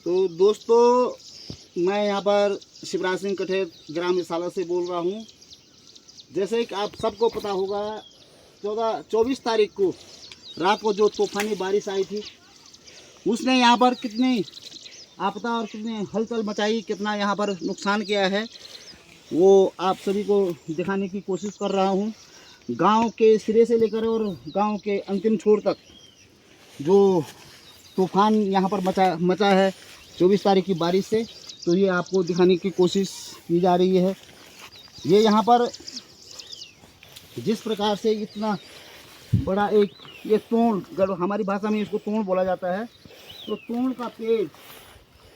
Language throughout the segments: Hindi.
तो दोस्तों, मैं यहाँ पर शिवराज सिंह कठेर ग्राम रिसाला से बोल रहा हूँ। जैसे कि आप सबको पता होगा, 24 तारीख को रात को जो तूफानी बारिश आई थी, उसने यहाँ पर कितनी आपदा और कितनी हलचल मचाई, कितना यहाँ पर नुकसान किया है, वो आप सभी को दिखाने की कोशिश कर रहा हूँ। गांव के सिरे से लेकर और गांव के अंतिम छोर तक जो तूफान यहाँ पर मचा है 24 तारीख की बारिश से, तो ये आपको दिखाने की कोशिश की जा रही है। ये यहाँ पर जिस प्रकार से इतना बड़ा ये तोड़, हमारी भाषा में इसको तोड़ बोला जाता है, तो तोड़ का पेड़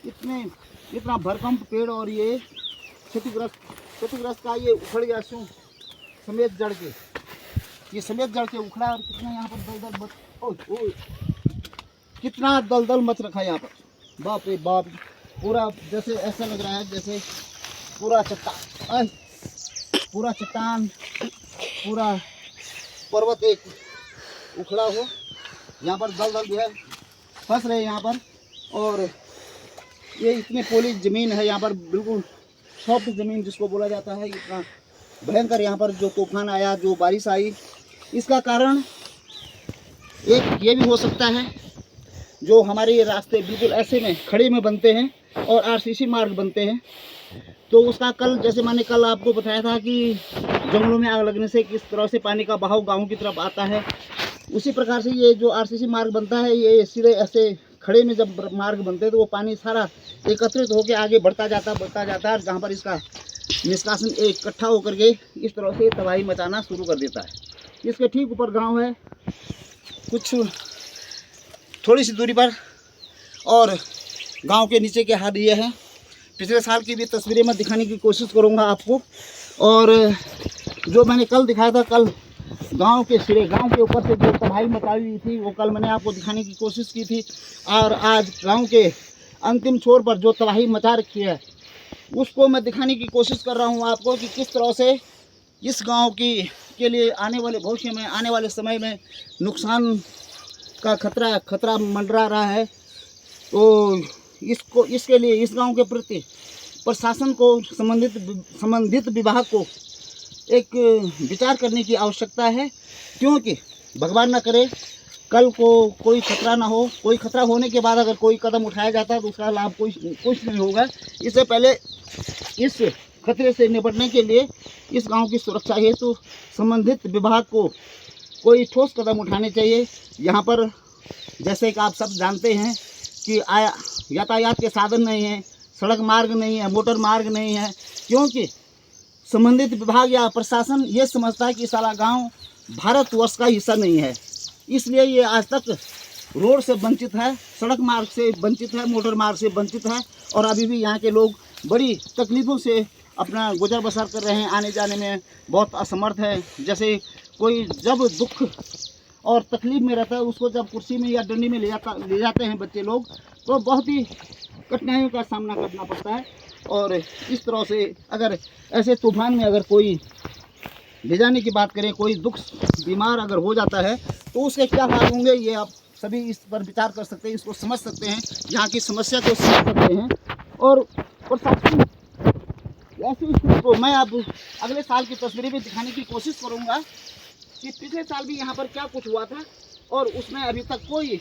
इतना भरकम पेड़, और ये क्षतिग्रस्त का ये उखड़ गया समेत जड़ के, ये समेत जड़ के उखड़ा। और कितना यहाँ पर कितना दलदल मच रखा है यहाँ पर, बाप रे बाप। पूरा जैसे ऐसा लग रहा है जैसे पूरा चट्टान पूरा पर्वत एक उखड़ा हो। यहाँ पर दलदल जो है फंस रहे हैं यहाँ पर, और ये इतनी पोली ज़मीन है यहाँ पर, बिल्कुल सॉफ्ट ज़मीन जिसको बोला जाता है। इतना भयंकर यहाँ पर जो तूफान आया, जो बारिश आई, इसका कारण एक ये भी हो सकता है, जो हमारे ये रास्ते बिल्कुल ऐसे में खड़े में बनते हैं और आरसीसी मार्ग बनते हैं, तो उसका कल, जैसे मैंने कल आपको बताया था कि जंगलों में आग लगने से किस तरह से पानी का बहाव गाँव की तरफ आता है, उसी प्रकार से ये जो आरसीसी मार्ग बनता है, ये सीधे ऐसे खड़े में जब मार्ग बनते हैं तो वो पानी सारा एकत्रित होकर आगे बढ़ता जाता है, जहाँ पर इसका निष्कासन इकट्ठा होकर के इस तरह से तबाही मचाना शुरू कर देता है। इसके ठीक ऊपर गांव है, कुछ थोड़ी सी दूरी पर, और गांव के नीचे के हाथ ये है। पिछले साल की भी तस्वीरें मैं दिखाने की कोशिश करूंगा आपको, और जो मैंने कल दिखाया था, कल गांव के सिरे, गांव के ऊपर से जो तबाही मचाई हुई थी, वो कल मैंने आपको दिखाने की कोशिश की थी। और आज गांव के अंतिम छोर पर जो तबाही मचा रखी है, उसको मैं दिखाने की कोशिश कर रहा हूं आपको, कि किस तरह से इस गांव के लिए आने वाले भविष्य में, आने वाले समय में नुकसान का खतरा मंडरा रहा है। तो इसके लिए इस गांव के प्रति प्रशासन को, संबंधित विभाग को एक विचार करने की आवश्यकता है, क्योंकि भगवान न करे कल को कोई खतरा ना हो। कोई खतरा होने के बाद अगर कोई कदम उठाया जाता है तो उसका लाभ कुछ नहीं होगा। इससे पहले इस खतरे से निपटने के लिए, इस गांव की सुरक्षा हेतु संबंधित विभाग को कोई ठोस कदम उठाने चाहिए। यहाँ पर जैसे कि आप सब जानते हैं कि यातायात के साधन नहीं हैं, सड़क मार्ग नहीं है, मोटर मार्ग नहीं है, क्योंकि संबंधित विभाग या प्रशासन ये समझता है कि सारा गांव भारतवर्ष का हिस्सा नहीं है, इसलिए ये आज तक रोड से वंचित है, सड़क मार्ग से वंचित है, मोटर मार्ग से वंचित है, और अभी भी यहाँ के लोग बड़ी तकलीफ़ों से अपना गुजर बसर कर रहे हैं, आने जाने में बहुत असमर्थ है। जैसे कोई जब दुख और तकलीफ़ में रहता है, उसको जब कुर्सी में या डंडी में ले जाते हैं बच्चे लोग, तो बहुत ही कठिनाइयों का सामना करना पड़ता है। और इस तरह से अगर ऐसे तूफान में अगर कोई ले जाने की बात करें, कोई दुख बीमार अगर हो जाता है, तो उसके क्या हाल होंगे, ये आप सभी इस पर विचार कर सकते हैं, इसको समझ सकते हैं, यहाँ की समस्या को समझ सकते हैं। और प्रशासन ऐसी स्थिति को मैं अब अगले साल की तस्वीरें भी दिखाने की कोशिश करूँगा कि पिछले साल भी यहाँ पर क्या कुछ हुआ था, और उसमें अभी तक कोई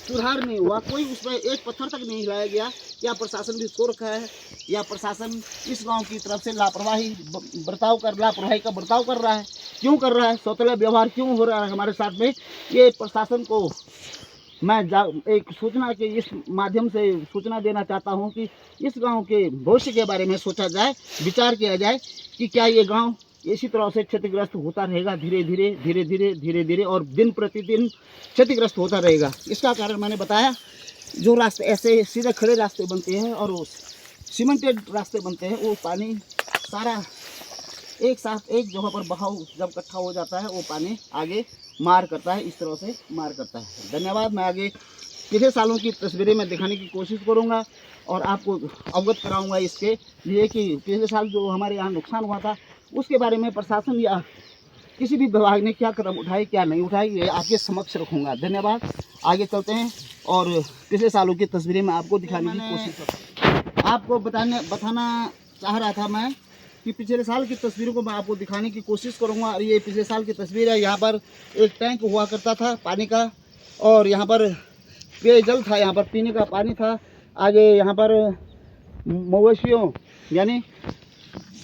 सुधार नहीं हुआ, कोई उसमें एक पत्थर तक नहीं हिलाया गया। क्या प्रशासन भी सो रखा है, या प्रशासन इस गांव की तरफ से लापरवाही का बर्ताव कर रहा है? क्यों कर रहा है? सौतेला व्यवहार क्यों हो रहा है हमारे साथ में? ये प्रशासन को मैं एक सूचना के इस माध्यम से सूचना देना चाहता हूं कि इस गांव के भविष्य के बारे में सोचा जाए, विचार किया जाए कि क्या ये गाँव इसी तरह से क्षतिग्रस्त होता रहेगा, धीरे धीरे और दिन प्रतिदिन क्षतिग्रस्त होता रहेगा। इसका कारण मैंने बताया, जो रास्ते ऐसे सीधे खड़े रास्ते बनते हैं और वो सीमेंटेड रास्ते बनते हैं, वो पानी सारा एक साथ एक जगह पर बहाव जब इकट्ठा हो जाता है, वो पानी आगे मार करता है, इस तरह से मार करता है। धन्यवाद। मैं आगे पिछले सालों की तस्वीरें मैं दिखाने की कोशिश करूंगा और आपको अवगत कराऊंगा इसके लिए कि पिछले साल जो हमारे यहाँ नुकसान हुआ था, उसके बारे में प्रशासन या किसी भी विभाग ने क्या कदम उठाए, क्या नहीं उठाए, ये आपके समक्ष रखूँगा। धन्यवाद। आगे चलते हैं। और पिछले सालों की तस्वीरें मैं आपको दिखाने की कोशिश करता हूँ। आपको बताना चाह रहा था मैं कि पिछले साल की तस्वीरों को मैं आपको दिखाने की कोशिश करूँगा। और ये पिछले साल की तस्वीर है। यहाँ पर एक टैंक हुआ करता था पानी का, और यहाँ पर पेयजल था, यहाँ पर पीने का पानी था। आगे यहाँ पर मवेशियों यानी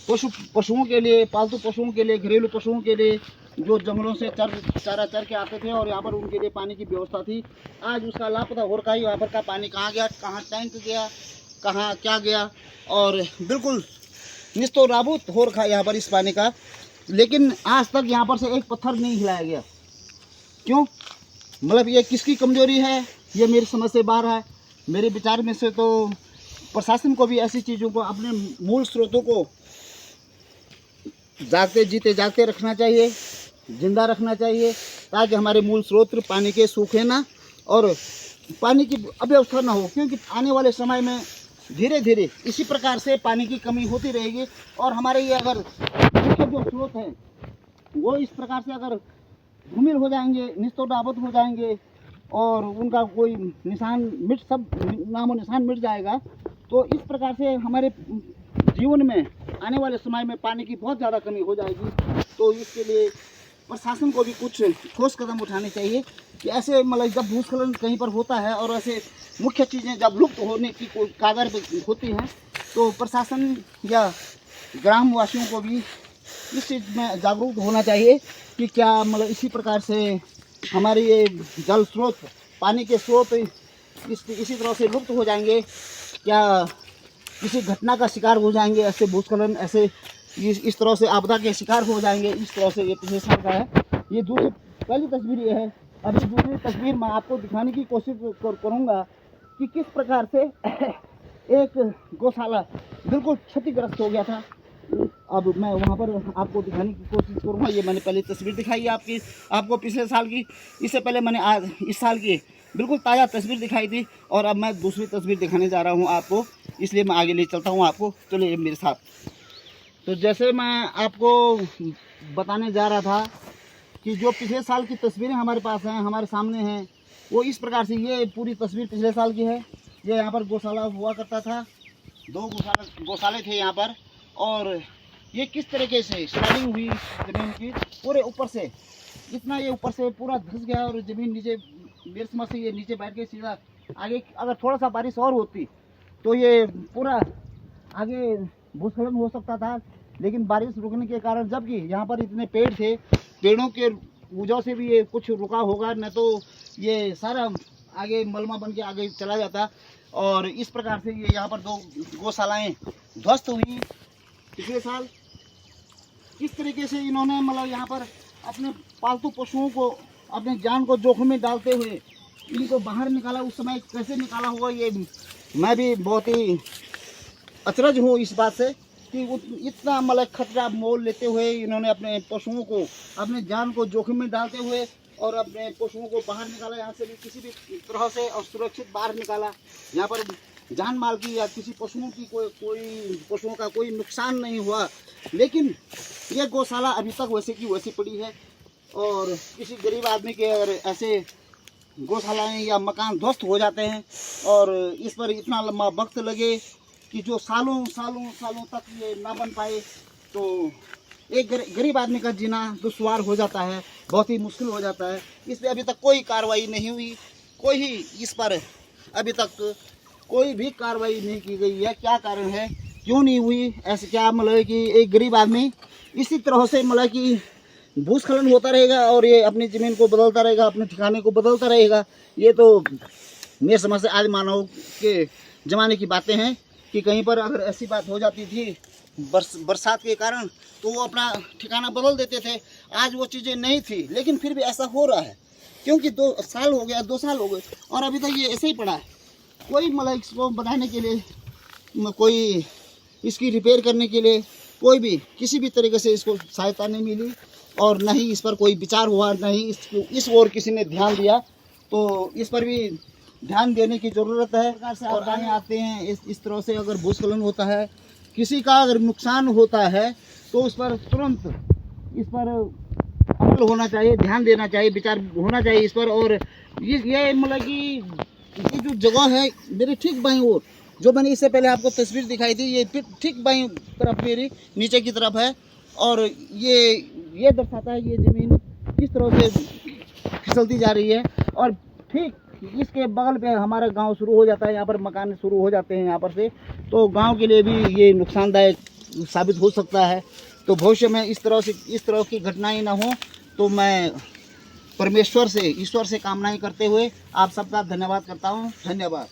पशुओं के लिए, पालतू पशुओं के लिए, घरेलू पशुओं के लिए जो जंगलों से चारा चर के आते थे, और यहाँ पर उनके लिए पानी की व्यवस्था थी। आज उसका लापता हो रखा है। यहाँ पर का पानी कहाँ गया, कहाँ टैंक गया, कहाँ क्या गया, और बिल्कुल निस्तो नाबूद हो रखा है यहाँ पर इस पानी का। लेकिन आज तक यहाँ पर से एक पत्थर नहीं हिलाया गया। क्यों? मतलब ये किसकी कमजोरी है, ये मेरी समझ से बाहर है। मेरे विचार में से तो प्रशासन को भी ऐसी चीज़ों को, अपने मूल स्रोतों को जागते रखना चाहिए, जिंदा रखना चाहिए, ताकि हमारे मूल स्रोत पानी के सूखे ना और पानी की अव्यवस्था ना हो। क्योंकि आने वाले समय में धीरे धीरे इसी प्रकार से पानी की कमी होती रहेगी, और हमारे ये अगर मुख्य जो स्रोत हैं वो इस प्रकार से अगर धूमिल हो जाएंगे, निस्तो नाबूद हो जाएंगे, और उनका कोई निशान नामो निशान मिट जाएगा, तो इस प्रकार से हमारे जीवन में आने वाले समय में पानी की बहुत ज़्यादा कमी हो जाएगी। तो इसके लिए प्रशासन को भी कुछ ठोस कदम उठाने चाहिए कि ऐसे मतलब जब भूस्खलन कहीं पर होता है और ऐसे मुख्य चीज़ें जब लुप्त होने की कोई कागर होती हैं, तो प्रशासन या ग्रामवासियों को भी इस चीज़ में जागरूक होना चाहिए कि क्या मतलब इसी प्रकार से हमारे ये जल स्रोत, पानी के स्रोत इसी तरह से लुप्त हो जाएंगे, क्या किसी घटना का शिकार हो जाएंगे, ऐसे भूस्खलन, ऐसे इस तरह से आपदा के शिकार हो जाएंगे। इस तरह से ये पिछले साल का है। ये पहली तस्वीर ये है। अभी दूसरी तस्वीर मैं आपको दिखाने की कोशिश करूँगा कि किस प्रकार से एक गौशाला बिल्कुल क्षतिग्रस्त हो गया था। अब मैं वहाँ पर आपको दिखाने की कोशिश करूँगा। ये मैंने पहले तस्वीर दिखाई है आपको पिछले साल की। इससे पहले मैंने आज इस साल की बिल्कुल ताज़ा तस्वीर दिखाई थी, और अब मैं दूसरी तस्वीर दिखाने जा रहा हूँ आपको, इसलिए मैं आगे ले चलता हूँ आपको। चलिए मेरे साथ। तो जैसे मैं आपको बताने जा रहा था कि जो पिछले साल की तस्वीरें हमारे पास हैं, हमारे सामने हैं, वो इस प्रकार से, ये पूरी तस्वीर पिछले साल की है। ये यहाँ पर गौशाला हुआ करता था, 2 गौशाले थे यहाँ पर, और ये किस तरीके से स्लाइडिंग हुई ज़मीन की पूरे ऊपर से, इतना ये ऊपर से पूरा धंस गया, और ज़मीन नीचे, मेरे समझ से ये नीचे बैठ के सीधा आगे, अगर थोड़ा सा बारिश और होती तो ये पूरा आगे भूस्खलन हो सकता था। लेकिन बारिश रुकने के कारण, जबकि यहाँ पर इतने पेड़ थे, पेड़ों के वजह से भी ये कुछ रुका होगा, न तो ये सारा आगे मलमा बन के आगे चला जाता। और इस प्रकार से ये यहाँ पर 2 गौशालाएँ ध्वस्त हुई पिछले साल। किस तरीके से इन्होंने मतलब यहाँ पर अपने पालतू पशुओं को, अपने जान को जोखिम में डालते हुए इनको बाहर निकाला। उस समय कैसे निकाला होगा, ये मैं भी बहुत ही अचरज हूँ इस बात से कि इतना मतलब खतरा मोल लेते हुए इन्होंने अपने पशुओं को, अपने जान को जोखिम में डालते हुए और अपने पशुओं को बाहर निकाला, यहाँ से भी किसी भी तरह से और सुरक्षित बाहर निकाला। यहाँ पर जान माल की या किसी पशुओं की कोई पशुओं का कोई नुकसान नहीं हुआ। लेकिन ये गौशाला अभी तक वैसे की वैसी पड़ी है, और किसी गरीब आदमी के अगर ऐसे गौशालाएँ या मकान ध्वस्त हो जाते हैं और इस पर इतना लंबा वक्त लगे कि जो सालों तक ये ना बन पाए, तो एक गरीब आदमी का जीना दुश्वार हो जाता है, बहुत ही मुश्किल हो जाता है। इस पर अभी तक कोई कार्रवाई नहीं हुई, इस पर अभी तक कोई भी कार्रवाई नहीं की गई है। क्या कारण है, क्यों नहीं हुई? ऐसे क्या मतलब कि एक गरीब आदमी इसी तरह से मतलब कि भूस्खलन होता रहेगा और ये अपनी ज़मीन को बदलता रहेगा, अपने ठिकाने को बदलता रहेगा। ये तो मेरे समझ से आदि मानव के ज़माने की बातें हैं कि कहीं पर अगर ऐसी बात हो जाती थी बरसात के कारण, तो वो अपना ठिकाना बदल देते थे। आज वो चीज़ें नहीं थी, लेकिन फिर भी ऐसा हो रहा है क्योंकि 2 साल हो गया, 2 साल हो गए और अभी तक ये ऐसे ही पड़ा है। कोई मतलब इसको बनाने के लिए, कोई इसकी रिपेयर करने के लिए कोई भी किसी भी तरीके से इसको सहायता नहीं मिली, और न ही इस पर कोई विचार हुआ, न ही इस ओर किसी ने ध्यान दिया। तो इस पर भी ध्यान देने की ज़रूरत है। प्रकार से आपदाएँ आते हैं, इस तरह से अगर भूस्खलन होता है, किसी का अगर नुकसान होता है, तो उस पर तुरंत इस पर अमल होना चाहिए, ध्यान देना चाहिए, विचार होना चाहिए इस पर। और ये मतलब कि ये जो जगह है मेरे ठीक बाईं ओर, जो मैंने इससे पहले आपको तस्वीर दिखाई थी, ये ठीक बाईं तरफ मेरी नीचे की तरफ है। और ये दर्शाता है ये ज़मीन किस तरह से फिसलती जा रही है। और ठीक इसके बगल पे हमारा गांव शुरू हो जाता है, यहाँ पर मकान शुरू हो जाते हैं यहाँ पर से। तो गांव के लिए भी ये नुकसानदायक साबित हो सकता है। तो भविष्य में इस तरह की घटनाएं ना हो, तो मैं परमेश्वर से, ईश्वर से कामनाएं करते हुए आप सबका धन्यवाद करता हूँ। धन्यवाद।